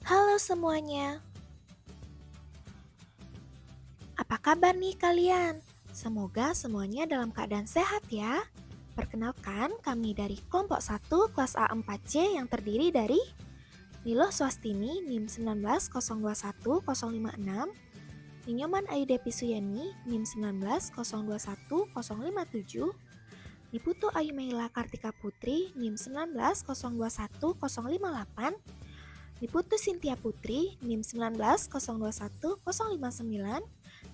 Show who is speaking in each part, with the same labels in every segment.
Speaker 1: Halo semuanya, apa kabar nih kalian? Semoga semuanya dalam keadaan sehat ya. Perkenalkan, kami dari kelompok 1 kelas A4C yang terdiri dari Niloh Swastini NIM 190210056, Ninyoman Ayu Depi Suyani NIM 190210057, Niputu Ayu Meila Kartika Putri NIM 190210058, Niputu Sintia Putri NIM 190210059,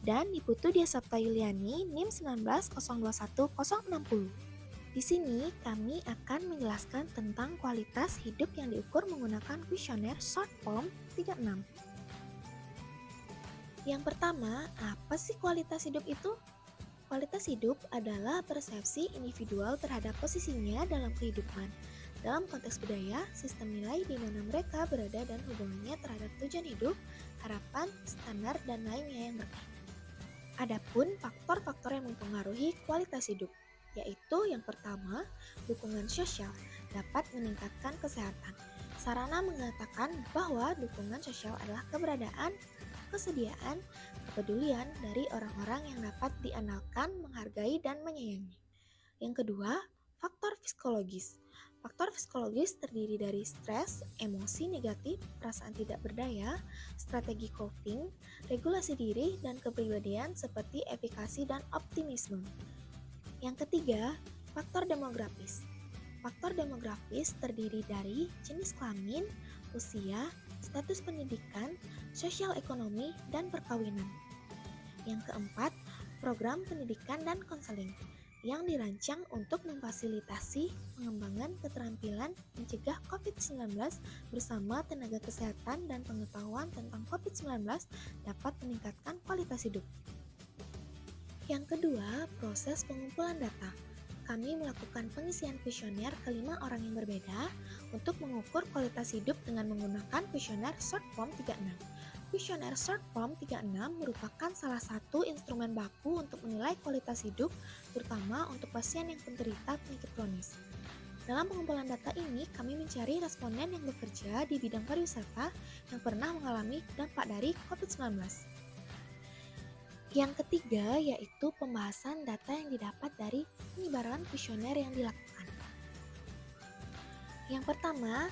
Speaker 1: dan Niputu Dia Sabta Yuliani NIM 190210060. Di sini kami akan menjelaskan tentang kualitas hidup yang diukur menggunakan kuesioner short form 36. Yang pertama, apa sih kualitas hidup itu? Kualitas hidup adalah persepsi individual terhadap posisinya dalam kehidupan. Dalam konteks budaya, sistem nilai di mana mereka berada dan hubungannya terhadap tujuan hidup, harapan, standar, dan lainnya yang berkaitan. Adapun faktor-faktor yang mempengaruhi kualitas hidup, yaitu yang pertama, dukungan sosial dapat meningkatkan kesehatan. Sarana mengatakan bahwa dukungan sosial adalah keberadaan, kesediaan, kepedulian dari orang-orang yang dapat diandalkan, menghargai, dan menyayangi. Yang kedua, faktor psikologis. Faktor psikologis terdiri dari stres, emosi negatif, perasaan tidak berdaya, strategi coping, regulasi diri, dan kepribadian seperti efikasi dan optimisme. Yang ketiga, faktor demografis. Faktor demografis terdiri dari jenis kelamin, usia, status pendidikan, sosial ekonomi, dan perkawinan. Yang keempat, program pendidikan dan konseling yang dirancang untuk memfasilitasi pengembangan keterampilan mencegah COVID-19 bersama tenaga kesehatan dan pengetahuan tentang COVID-19 dapat meningkatkan kualitas hidup. Yang kedua, proses pengumpulan data. Kami melakukan pengisian kuesioner ke 5 orang yang berbeda untuk mengukur kualitas hidup dengan menggunakan kuesioner short form 36. Kuesioner short form 36 merupakan salah satu instrumen baku untuk menilai kualitas hidup, terutama untuk pasien yang penderita penyakit kronis. Dalam pengumpulan data ini, kami mencari responden yang bekerja di bidang pariwisata yang pernah mengalami dampak dari COVID-19. Yang ketiga yaitu pembahasan data yang didapat dari penyebaran kuesioner yang dilakukan. Yang pertama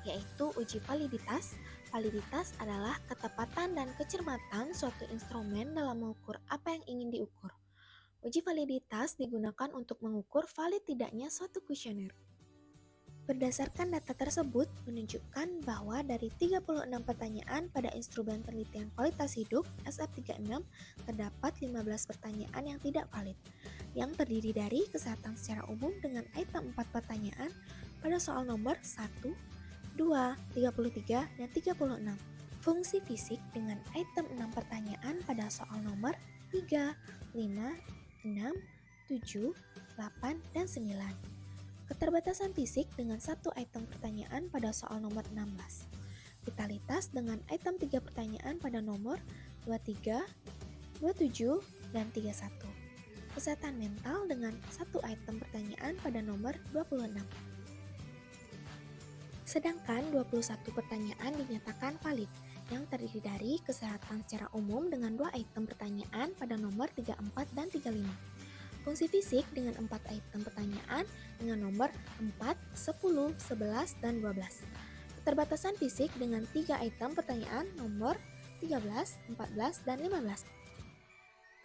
Speaker 1: yaitu uji validitas. Validitas adalah ketepatan dan kecermatan suatu instrumen dalam mengukur apa yang ingin diukur. Uji validitas digunakan untuk mengukur valid tidaknya suatu kuesioner. Berdasarkan data tersebut menunjukkan bahwa dari 36 pertanyaan pada instrumen penelitian kualitas hidup SF36 terdapat 15 pertanyaan yang tidak valid, yang terdiri dari kesehatan secara umum dengan item 4 pertanyaan pada soal nomor 1, 2, 33, dan 36. Fungsi fisik dengan item 6 pertanyaan pada soal nomor 3, 5, 6, 7, 8, dan 9. Keterbatasan fisik dengan satu item pertanyaan pada soal nomor 16. Vitalitas dengan item 3 pertanyaan pada nomor 23, 27, dan 31. Kesehatan mental dengan satu item pertanyaan pada nomor 26. Sedangkan 21 pertanyaan dinyatakan valid, yang terdiri dari kesehatan secara umum dengan 2 item pertanyaan pada nomor 34 dan 35. Fungsi fisik dengan 4 item pertanyaan dengan nomor 4, 10, 11, dan 12. Keterbatasan fisik dengan 3 item pertanyaan nomor 13, 14, dan 15.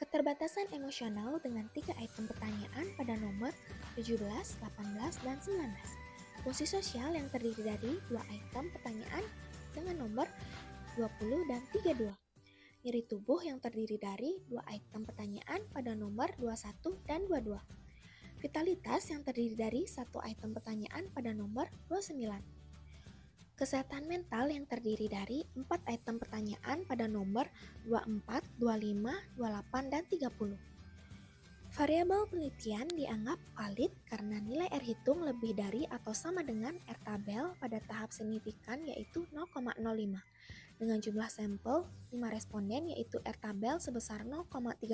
Speaker 1: Keterbatasan emosional dengan 3 item pertanyaan pada nomor 17, 18, dan 19. Fungsi sosial yang terdiri dari 2 item pertanyaan dengan nomor 20 dan 32. Nyeri tubuh yang terdiri dari 2 item pertanyaan pada nomor 21 dan 22. Vitalitas yang terdiri dari 1 item pertanyaan pada nomor 29. Kesehatan mental yang terdiri dari 4 item pertanyaan pada nomor 24, 25, 28, dan 30. Variabel penelitian dianggap valid karena nilai R hitung lebih dari atau sama dengan R tabel pada tahap signifikan yaitu 0,05 dengan jumlah sampel 5 responden yaitu R tabel sebesar 0,30.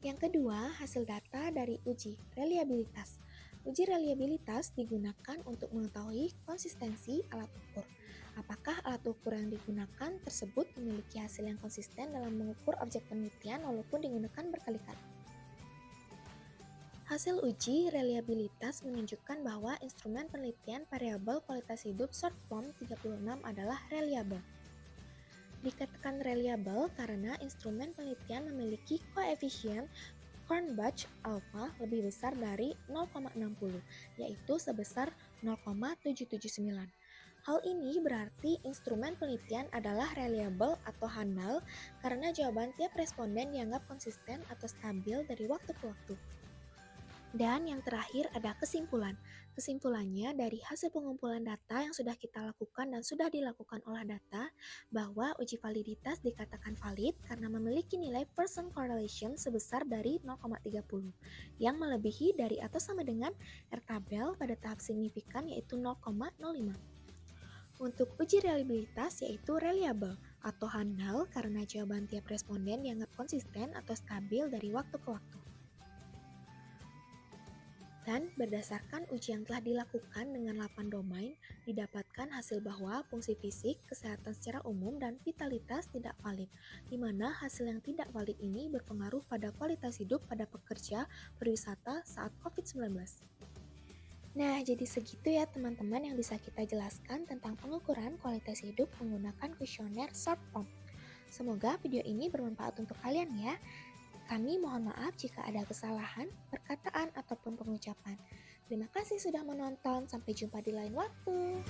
Speaker 1: Yang kedua, hasil data dari uji reliabilitas. Uji reliabilitas digunakan untuk mengetahui konsistensi alat ukur. Apakah alat ukur yang digunakan tersebut memiliki hasil yang konsisten dalam mengukur objek penelitian walaupun digunakan berkali-kali? Hasil uji reliabilitas menunjukkan bahwa instrumen penelitian variabel kualitas hidup short form 36 adalah reliable. Dikatakan reliable karena instrumen penelitian memiliki koefisien Cronbach alpha lebih besar dari 0,60, yaitu sebesar 0,779. Hal ini berarti instrumen penelitian adalah reliable atau handal karena jawaban tiap responden dianggap konsisten atau stabil dari waktu ke waktu. Dan yang terakhir ada kesimpulan. Kesimpulannya dari hasil pengumpulan data yang sudah kita lakukan dan sudah dilakukan olah data, bahwa uji validitas dikatakan valid karena memiliki nilai Pearson correlation sebesar dari 0,30, yang melebihi dari atau sama dengan R tabel pada tahap signifikan yaitu 0,05. Untuk uji reliabilitas yaitu reliable atau handal karena jawaban tiap responden dianggap konsisten atau stabil dari waktu ke waktu. Dan berdasarkan uji yang telah dilakukan dengan 8 domain, didapatkan hasil bahwa fungsi fisik, kesehatan secara umum, dan vitalitas tidak valid, di mana hasil yang tidak valid ini berpengaruh pada kualitas hidup pada pekerja pariwisata saat COVID-19. Nah, jadi segitu ya teman-teman yang bisa kita jelaskan tentang pengukuran kualitas hidup menggunakan kuesioner short form. Semoga video ini bermanfaat untuk kalian ya. Kami mohon maaf jika ada kesalahan, perkataan, ataupun pengucapan. Terima kasih sudah menonton, sampai jumpa di lain waktu.